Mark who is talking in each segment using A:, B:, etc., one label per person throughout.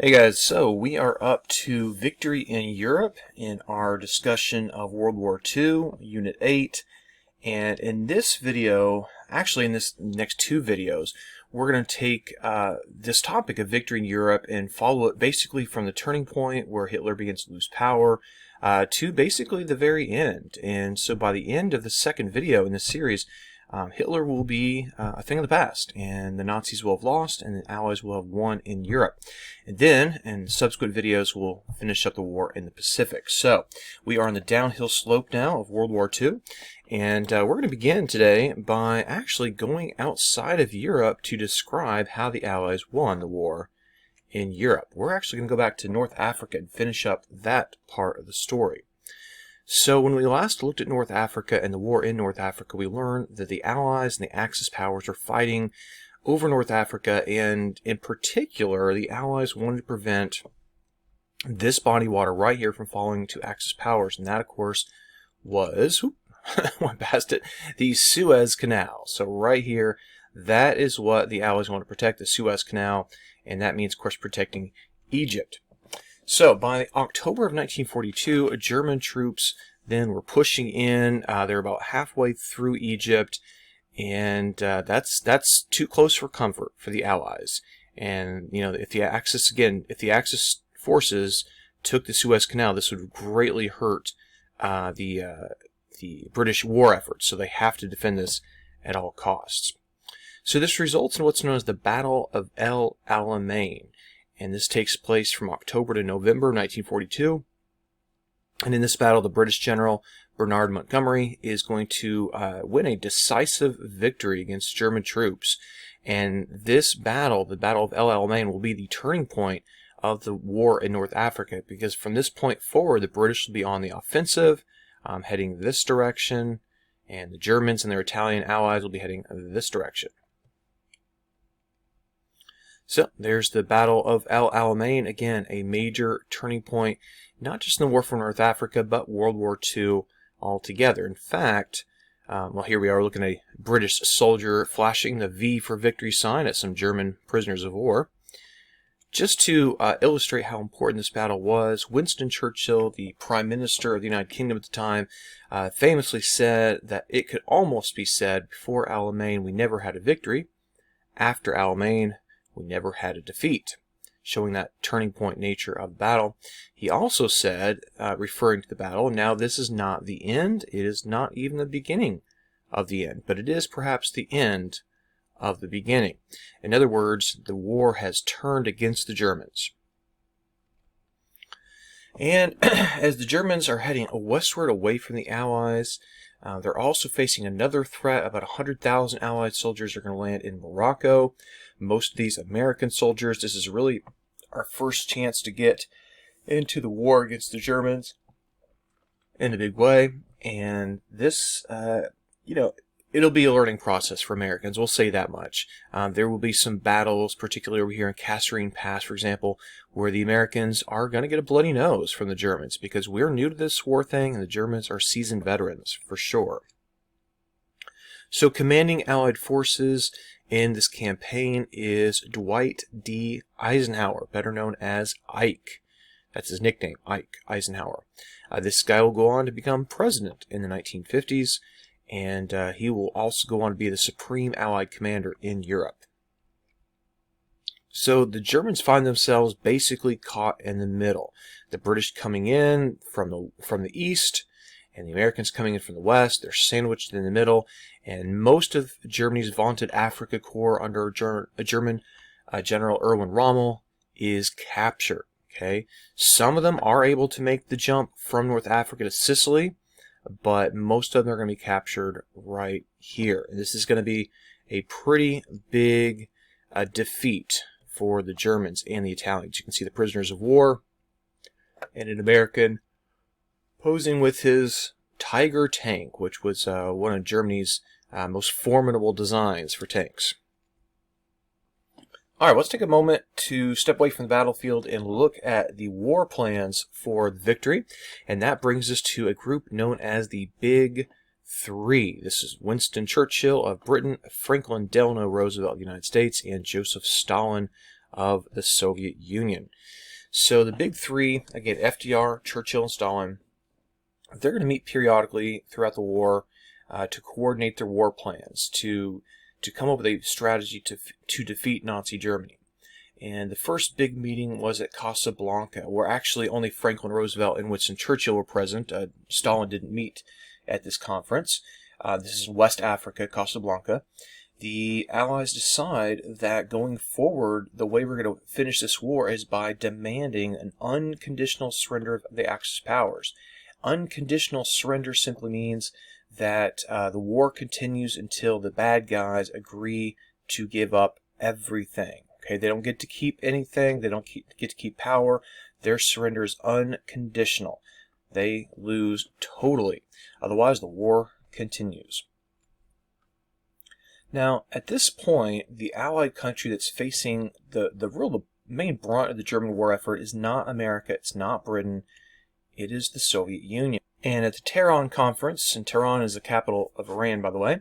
A: Hey guys, so we are up to Victory in Europe in our discussion of World War II, Unit 8, and in this video, actually in this next two videos, we're going to take this topic of victory in Europe and follow it basically from the turning point where Hitler begins to lose power to basically the very end. And so by the end of the second video in this series, Hitler will be a thing of the past, and the Nazis will have lost, and the Allies will have won in Europe. And then, in subsequent videos, we'll finish up the war in the Pacific. So, we are on the downhill slope now of World War II, and we're going to begin today by actually going outside of Europe to describe how the Allies won the war in Europe. We're actually going to go back to North Africa and finish up that part of the story. So when we last looked at North Africa and the war in North Africa, we learned that the Allies and the Axis powers are fighting over North Africa, and in particular, the Allies wanted to prevent this body of water right here from falling to Axis powers, and that, of course, was, went past it, the Suez Canal. So right here, that is what the Allies want to protect, the Suez Canal, and that means, of course, protecting Egypt. So, by October of 1942, German troops then were pushing in. They're about halfway through Egypt, and that's too close for comfort for the Allies. And, you know, if the Axis forces took the Suez Canal, this would greatly hurt the British war effort, so they have to defend this at all costs. So this results in what's known as the Battle of El Alamein. And this takes place from October to November 1942. And in this battle, the British general Bernard Montgomery is going to win a decisive victory against German troops. And this battle, the Battle of El Alamein, will be the turning point of the war in North Africa, because from this point forward, the British will be on the offensive, heading this direction, and the Germans and their Italian allies will be heading this direction. So, there's the Battle of El Alamein, again, a major turning point, not just in the war for North Africa, but World War II altogether. In fact, well, here we are looking at a British soldier flashing the V for victory sign at some German prisoners of war. Just to illustrate how important this battle was, Winston Churchill, the Prime Minister of the United Kingdom at the time, famously said that it could almost be said, before Alamein we never had a victory, after Alamein we never had a defeat, showing that turning point nature of the battle. He also said, referring to the battle, now this is not the end, it is not even the beginning of the end, but it is perhaps the end of the beginning. In other words, the war has turned against the Germans. And as the Germans are heading westward away from the Allies, they're also facing another threat. About 100,000 Allied soldiers are going to land in Morocco. Most of these American soldiers, this is really our first chance to get into the war against the Germans in a big way. And this, it'll be a learning process for Americans, we'll say that much. There will be some battles, particularly over here in Kasserine Pass, for example, where the Americans are going to get a bloody nose from the Germans, because we're new to this war thing, and the Germans are seasoned veterans, for sure. So commanding Allied forces in this campaign is Dwight D. Eisenhower, better known as Ike. That's his nickname, Ike Eisenhower. This guy will go on to become president in the 1950s, and he will also go on to be the supreme Allied commander in Europe. So the Germans find themselves basically caught in the middle. The British coming in from the east, and the Americans coming in from the west. They're sandwiched in the middle, and most of Germany's vaunted Africa Corps under German General Erwin Rommel is captured. Okay, some of them are able to make the jump from North Africa to Sicily, but most of them are going to be captured right here. And this is going to be a pretty big defeat for the Germans and the Italians. You can see the prisoners of war and an American posing with his Tiger tank, which was one of Germany's most formidable designs for tanks. Alright, let's take a moment to step away from the battlefield and look at the war plans for victory. And that brings us to a group known as the Big Three. This is Winston Churchill of Britain, Franklin Delano Roosevelt of the United States, and Joseph Stalin of the Soviet Union. So the big three, again, FDR, Churchill, and Stalin, they're going to meet periodically throughout the war to coordinate their war plans, to come up with a strategy to defeat Nazi Germany. And the first big meeting was at Casablanca, where actually only Franklin Roosevelt and Winston Churchill were present. Stalin didn't meet at this conference. This is West Africa, Casablanca. The Allies decide that going forward, the way we're going to finish this war is by demanding an unconditional surrender of the Axis powers. Unconditional surrender simply means that the war continues until the bad guys agree to give up everything. Okay, they don't get to keep anything. They don't get to keep power. Their surrender is unconditional. They lose totally. Otherwise, the war continues. Now, at this point, the Allied country that's facing the main brunt of the German war effort is not America. It's not Britain. It is the Soviet Union. And at the Tehran conference, and Tehran is the capital of Iran, by the way,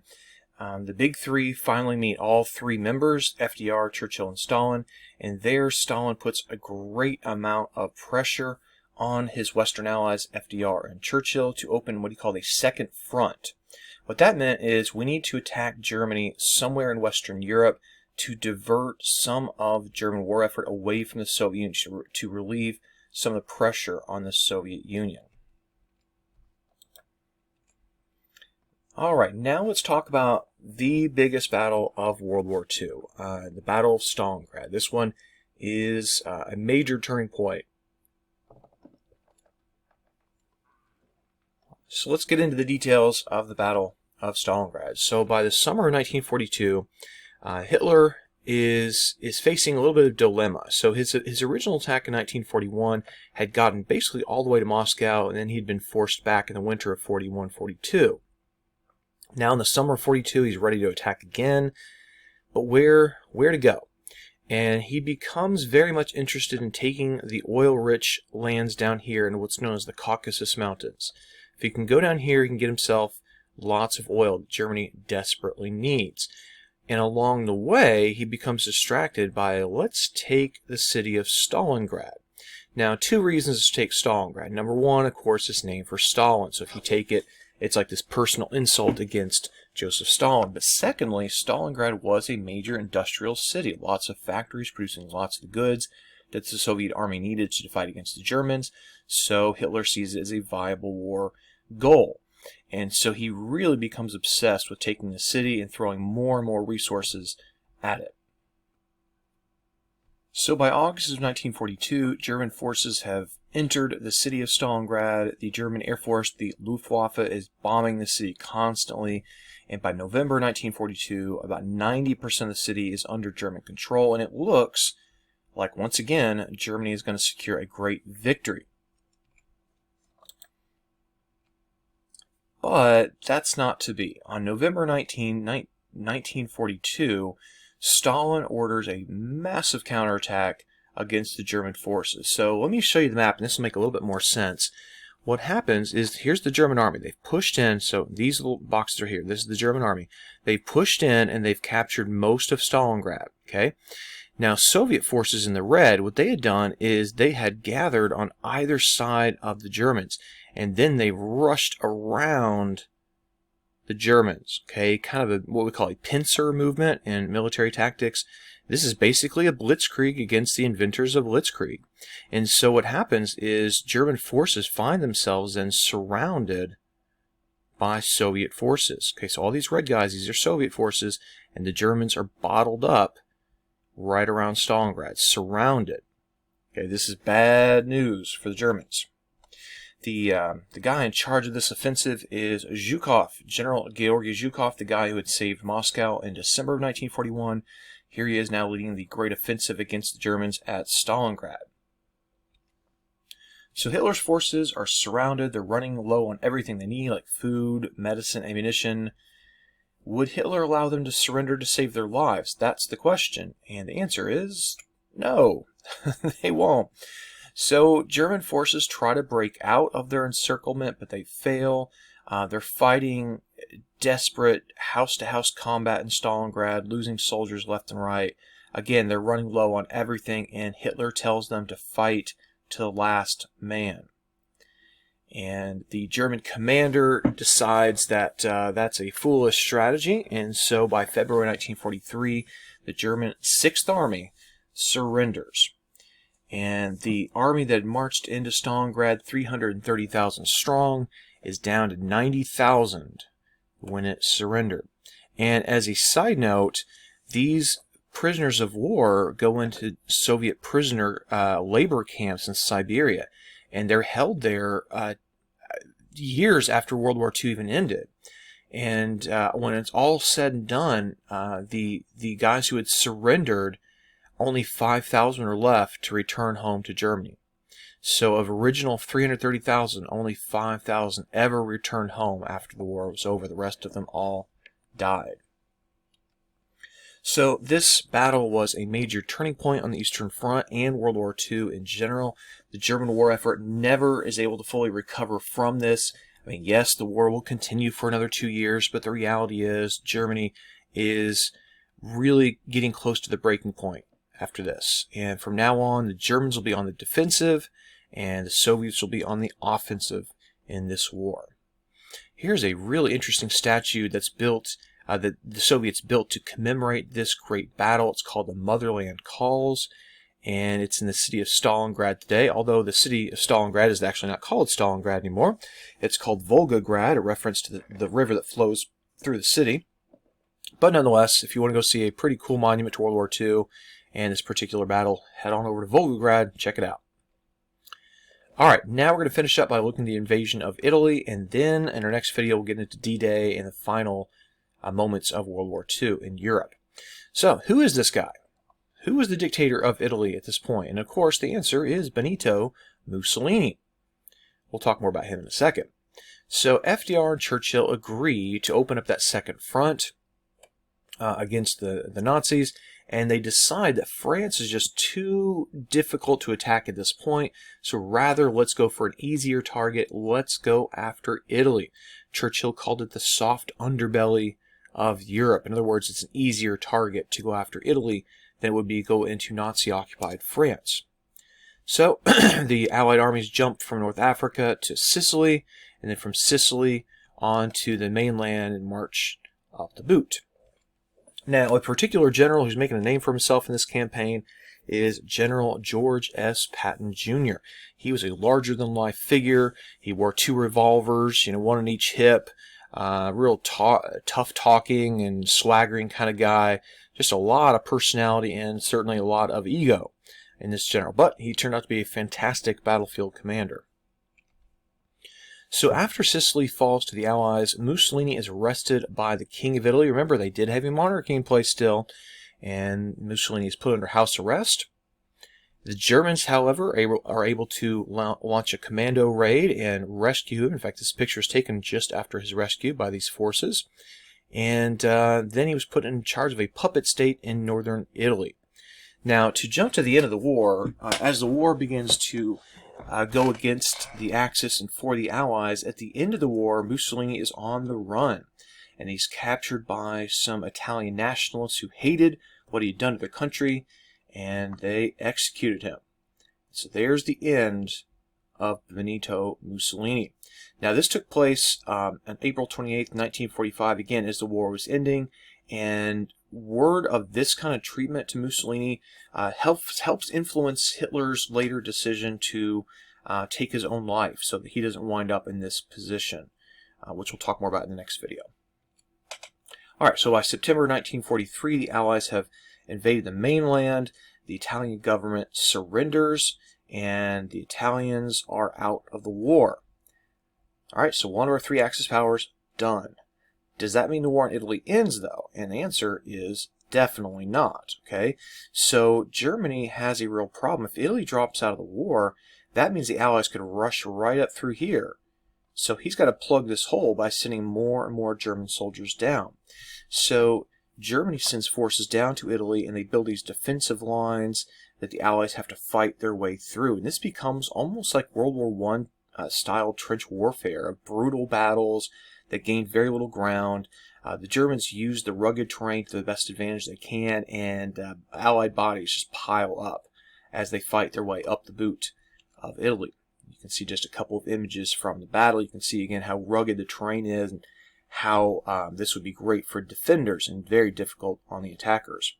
A: the big three finally meet, all three members, FDR, Churchill, and Stalin, and there Stalin puts a great amount of pressure on his Western allies, FDR and Churchill, to open what he called a second front. What that meant is we need to attack Germany somewhere in Western Europe to divert some of the German war effort away from the Soviet Union, to relieve some of the pressure on the Soviet Union. All right, now let's talk about the biggest battle of World War II, the Battle of Stalingrad. This one is a major turning point. So let's get into the details of the Battle of Stalingrad. So by the summer of 1942, Hitler is facing a little bit of dilemma. So his original attack in 1941 had gotten basically all the way to Moscow, and then he'd been forced back in the winter of 41-42. Now in the summer of 42, he's ready to attack again, but where to go? And he becomes very much interested in taking the oil-rich lands down here in what's known as the Caucasus Mountains. If he can go down here, he can get himself lots of oil that Germany desperately needs. And along the way, he becomes distracted by, let's take the city of Stalingrad. Now, two reasons to take Stalingrad. Number one, of course, it's named for Stalin. So if you take it, it's like this personal insult against Joseph Stalin. But secondly, Stalingrad was a major industrial city. Lots of factories producing lots of the goods that the Soviet army needed to fight against the Germans. So Hitler sees it as a viable war goal. And so he really becomes obsessed with taking the city and throwing more and more resources at it. So by August of 1942, German forces have entered the city of Stalingrad. The German Air Force, the Luftwaffe, is bombing the city constantly. And by November 1942, about 90% of the city is under German control. And it looks like, once again, Germany is going to secure a great victory. But that's not to be. On November 1942, Stalin orders a massive counterattack against the German forces. So let me show you the map, and this will make a little bit more sense. What happens is, here's the German army. They've pushed in, so these little boxes are here. This is the German army. They've pushed in, and they've captured most of Stalingrad, okay? Now, Soviet forces in the red, what they had done is they had gathered on either side of the Germans, and then they rushed around the Germans, okay? Kind of what we call a pincer movement in military tactics. This is basically a blitzkrieg against the inventors of blitzkrieg. And so what happens is German forces find themselves then surrounded by Soviet forces. Okay, so all these red guys, these are Soviet forces, and the Germans are bottled up right around Stalingrad, surrounded. Okay, this is bad news for the Germans. The guy in charge of this offensive is Zhukov, General Georgy Zhukov, the guy who had saved Moscow in December of 1941. Here he is now leading the great offensive against the Germans at Stalingrad. So Hitler's forces are surrounded. They're running low on everything they need, like food, medicine, ammunition. Would Hitler allow them to surrender to save their lives? That's the question. And the answer is no, they won't. So German forces try to break out of their encirclement, but they fail. They're fighting desperate house-to-house combat in Stalingrad, losing soldiers left and right. Again, they're running low on everything, and Hitler tells them to fight to the last man. And the German commander decides that that's a foolish strategy, and so by February 1943, the German 6th Army surrenders. And the army that had marched into Stalingrad, 330,000 strong, is down to 90,000 when it surrendered. And as a side note, these prisoners of war go into Soviet prisoner labor camps in Siberia, and they're held there years after World War II even ended. And when it's all said and done, the guys who had surrendered, only 5,000 are left to return home to Germany. So of original 330,000, only 5,000 ever returned home after the war was over. The rest of them all died. So this battle was a major turning point on the Eastern Front and World War II in general. The German war effort never is able to fully recover from this. I mean, yes, the war will continue for another 2 years, but the reality is Germany is really getting close to the breaking point after this. And from now on, the Germans will be on the defensive, and the Soviets will be on the offensive in this war. Here's a really interesting statue that's built, that the Soviets built to commemorate this great battle. It's called the Motherland Calls, and it's in the city of Stalingrad today, although the city of Stalingrad is actually not called Stalingrad anymore. It's called Volgograd, a reference to the river that flows through the city. But nonetheless, if you want to go see a pretty cool monument to World War II and this particular battle, head on over to Volgograd and check it out. Alright, now we're going to finish up by looking at the invasion of Italy, and then in our next video we'll get into D-Day and the final moments of World War II in Europe. So, who is this guy? Who was the dictator of Italy at this point? And of course, the answer is Benito Mussolini. We'll talk more about him in a second. So, FDR and Churchill agree to open up that second front against the Nazis, and they decide that France is just too difficult to attack at this point, so rather let's go for an easier target. Let's go after Italy. Churchill called it the soft underbelly of Europe. In other words, it's an easier target to go after Italy than it would be to go into Nazi-occupied France. So the Allied armies jumped from North Africa to Sicily, and then from Sicily on to the mainland and marched up the boot. Now, a particular general who's making a name for himself in this campaign is General George S. Patton Jr. He was a larger-than-life figure. He wore 2 revolvers, one on each hip. Real tough-talking and swaggering kind of guy. Just a lot of personality and certainly a lot of ego in this general. But he turned out to be a fantastic battlefield commander. So after Sicily falls to the Allies, Mussolini is arrested by the King of Italy. Remember, they did have a monarchy in place still, and Mussolini is put under house arrest. The Germans, however, are able to launch a commando raid and rescue him. In fact, this picture is taken just after his rescue by these forces. And then he was put in charge of a puppet state in northern Italy. Now, to jump to the end of the war, as the war begins to go against the Axis and for the Allies, at the end of the war, Mussolini is on the run. And he's captured by some Italian nationalists who hated what he had done to their country, and they executed him. So there's the end of Benito Mussolini. Now, this took place on April 28th, 1945, again, as the war was ending, and word of this kind of treatment to Mussolini helps influence Hitler's later decision to take his own life so that he doesn't wind up in this position, which we'll talk more about in the next video. Alright, so by September 1943, the Allies have invaded the mainland, the Italian government surrenders, and the Italians are out of the war. Alright, so one of our 3 Axis powers, done. Does that mean the war in Italy ends, though? And the answer is definitely not, okay? So Germany has a real problem. If Italy drops out of the war, that means the Allies could rush right up through here. So he's got to plug this hole by sending more and more German soldiers down. So Germany sends forces down to Italy, and they build these defensive lines that the Allies have to fight their way through. And this becomes almost like World War I style trench warfare, of brutal battles that gained very little ground. The Germans use the rugged terrain to the best advantage they can, and Allied bodies just pile up as they fight their way up the boot of Italy. You can see just a couple of images from the battle. You can see again how rugged the terrain is and how this would be great for defenders and very difficult on the attackers.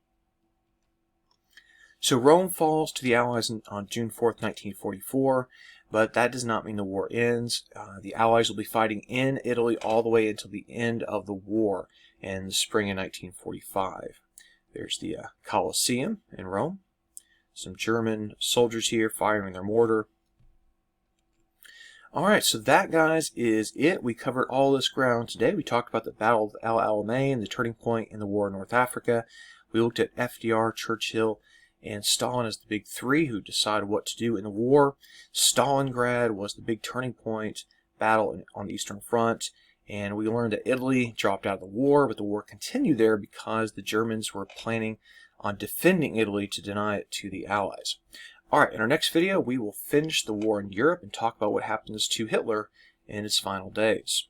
A: So Rome falls to the Allies on June 4th, 1944, but that does not mean the war ends. The Allies will be fighting in Italy all the way until the end of the war in the spring of 1945. There's the Colosseum in Rome. Some German soldiers here firing their mortar. Alright, so that, guys, is it. We covered all this ground today. We talked about the Battle of Alamein, the turning point in the war in North Africa. We looked at FDR, Churchill, and Stalin as the big three who decided what to do in the war. Stalingrad was the big turning point battle on the Eastern Front, and we learned that Italy dropped out of the war, but the war continued there because the Germans were planning on defending Italy to deny it to the Allies. Alright, in our next video, we will finish the war in Europe and talk about what happens to Hitler in his final days.